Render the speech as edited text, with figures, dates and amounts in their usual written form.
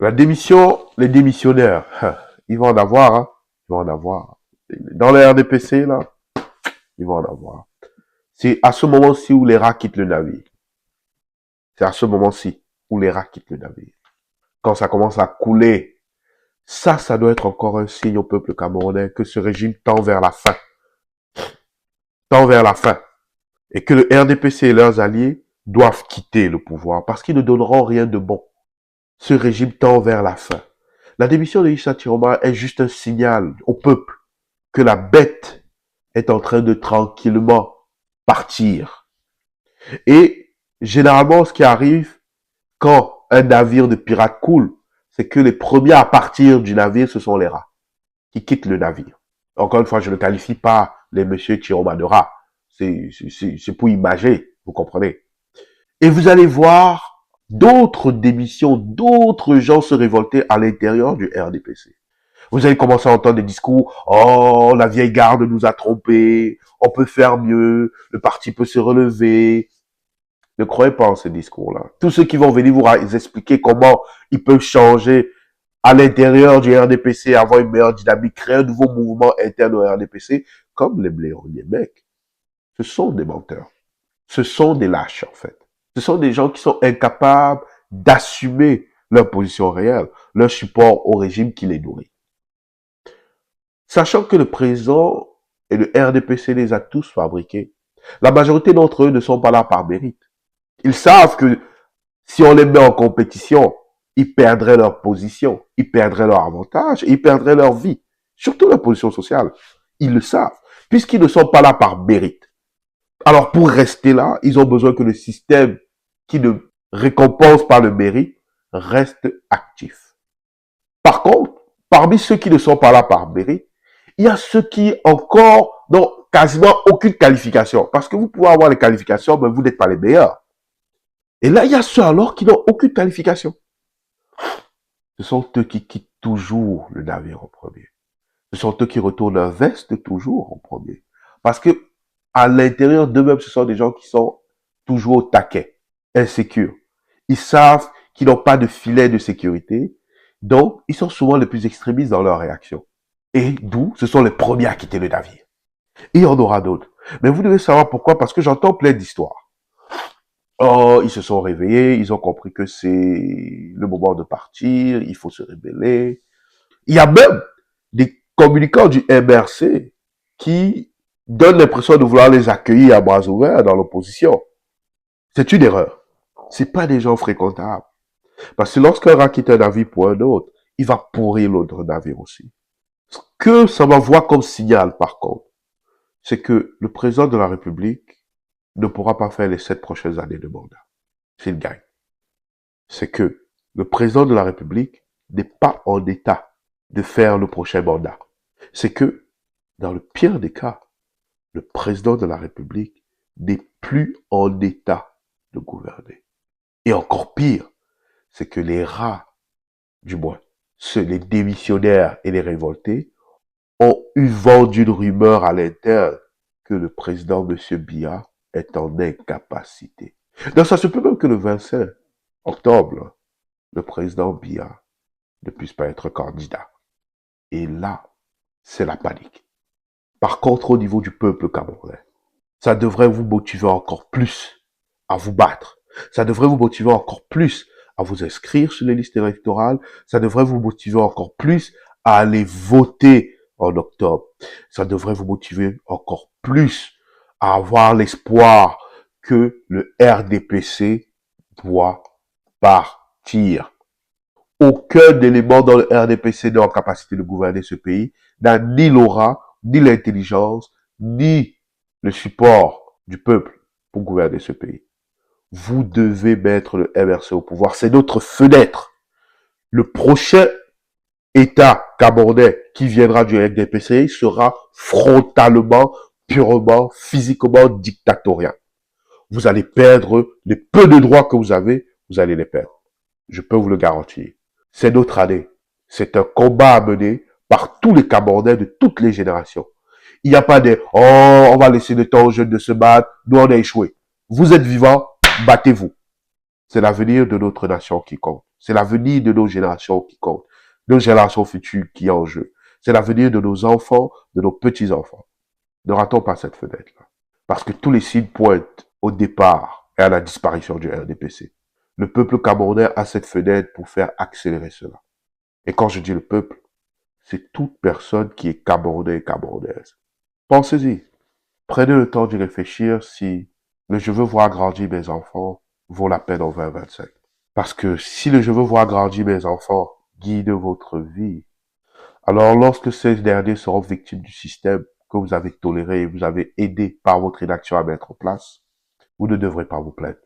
La démission, les démissionnaires, ils vont en avoir, hein. Ils vont en avoir. Dans les RDPC, là, ils vont en avoir. C'est à ce moment-ci où les rats quittent le navire. C'est à ce moment-ci où les rats quittent le navire. Quand ça commence à couler, ça doit être encore un signe au peuple camerounais que ce régime tend vers la fin. Tend vers la fin. Et que le RDPC et leurs alliés doivent quitter le pouvoir parce qu'ils ne donneront rien de bon. Ce régime tend vers la fin. La démission de Issa Tiroma est juste un signal au peuple que la bête est en train de tranquillement partir. Et généralement, ce qui arrive quand un navire de pirates coule, c'est que les premiers à partir du navire, ce sont les rats qui quittent le navire. Encore une fois, je ne qualifie pas les messieurs Tiroma de rats. C'est pour imager, vous comprenez. Et vous allez voir d'autres démissions, d'autres gens se révolter à l'intérieur du RDPC. Vous allez commencer à entendre des discours, oh, la vieille garde nous a trompés, on peut faire mieux, le parti peut se relever. Ne croyez pas en ces discours-là. Tous ceux qui vont venir vous expliquer comment ils peuvent changer à l'intérieur du RDPC, avoir une meilleure dynamique, créer un nouveau mouvement interne au RDPC, comme les blaireaux-niais mecs, ce sont des menteurs. Ce sont des lâches, en fait. Ce sont des gens qui sont incapables d'assumer leur position réelle, leur support au régime qui les nourrit. Sachant que le président et le RDPC les a tous fabriqués, la majorité d'entre eux ne sont pas là par mérite. Ils savent que si on les met en compétition, ils perdraient leur position, ils perdraient leur avantage, et ils perdraient leur vie, surtout leur position sociale. Ils le savent, puisqu'ils ne sont pas là par mérite. Alors pour rester là, ils ont besoin que le système qui ne récompense pas le mérite reste actif. Par contre, parmi ceux qui ne sont pas là par mérite, il y a ceux qui encore n'ont quasiment aucune qualification. Parce que vous pouvez avoir les qualifications, mais vous n'êtes pas les meilleurs. Et là, il y a ceux alors qui n'ont aucune qualification. Ce sont eux qui quittent toujours le navire en premier. Ce sont eux qui retournent leur veste toujours en premier. Parce que à l'intérieur d'eux-mêmes, ce sont des gens qui sont toujours au taquet, insécures. Ils savent qu'ils n'ont pas de filet de sécurité, donc ils sont souvent les plus extrémistes dans leur réaction. Et d'où ce sont les premiers à quitter le navire. Et il y en aura d'autres. Mais vous devez savoir pourquoi, parce que j'entends plein d'histoires. Oh, ils se sont réveillés, ils ont compris que c'est le moment de partir, il faut se rébeller. Il y a même des communicants du MRC qui donnent l'impression de vouloir les accueillir à bras ouverts dans l'opposition. C'est une erreur. C'est pas des gens fréquentables. Parce que lorsqu'un rat quitte un navire pour un autre, il va pourrir l'autre navire aussi. Ce que ça m'envoie comme signal, par contre, c'est que le président de la République ne pourra pas faire les 7 prochaines années de mandat s'il gagne. C'est que le président de la République n'est pas en état de faire le prochain mandat. C'est que, dans le pire des cas, le président de la République n'est plus en état de gouverner. Et encore pire, c'est que les rats, du moins, les démissionnaires et les révoltés, ont eu vent d'une rumeur à l'interne que le président M. Biya est en incapacité. Donc ça se peut même que le 25 octobre, le président Biya ne puisse pas être candidat. Et là, c'est la panique. Par contre, au niveau du peuple camerounais, ça devrait vous motiver encore plus à vous battre. Ça devrait vous motiver encore plus à vous inscrire sur les listes électorales. Ça devrait vous motiver encore plus à aller voter en octobre. Ça devrait vous motiver encore plus à avoir l'espoir que le RDPC doit partir. Aucun élément dans le RDPC n'est en capacité de gouverner ce pays, n'a ni l'aura, ni l'intelligence, ni le support du peuple pour gouverner ce pays. Vous devez mettre le MRC au pouvoir. C'est notre fenêtre. Le prochain État camerounais qui viendra du RDPC sera frontalement, purement, physiquement dictatorial. Vous allez perdre les peu de droits que vous avez, vous allez les perdre. Je peux vous le garantir. C'est notre année. C'est un combat à mener par tous les Camerounais de toutes les générations. Il n'y a pas de « Oh, on va laisser le temps aux jeunes de se battre, nous on a échoué ». Vous êtes vivants, battez-vous. C'est l'avenir de notre nation qui compte. C'est l'avenir de nos générations qui compte. Nos générations futures qui est en jeu. C'est l'avenir de nos enfants, de nos petits-enfants. Ne ratons pas cette fenêtre-là. Parce que tous les signes pointent au départ et à la disparition du RDPC. Le peuple camerounais a cette fenêtre pour faire accélérer cela. Et quand je dis le peuple, c'est toute personne qui est camerounais et camerounaise. Pensez-y. Prenez le temps d'y réfléchir si le je veux voir grandir mes enfants vaut la peine en 2025. Parce que si le je veux voir grandir mes enfants guide votre vie, alors lorsque ces derniers seront victimes du système que vous avez toléré et vous avez aidé par votre inaction à mettre en place, vous ne devrez pas vous plaindre.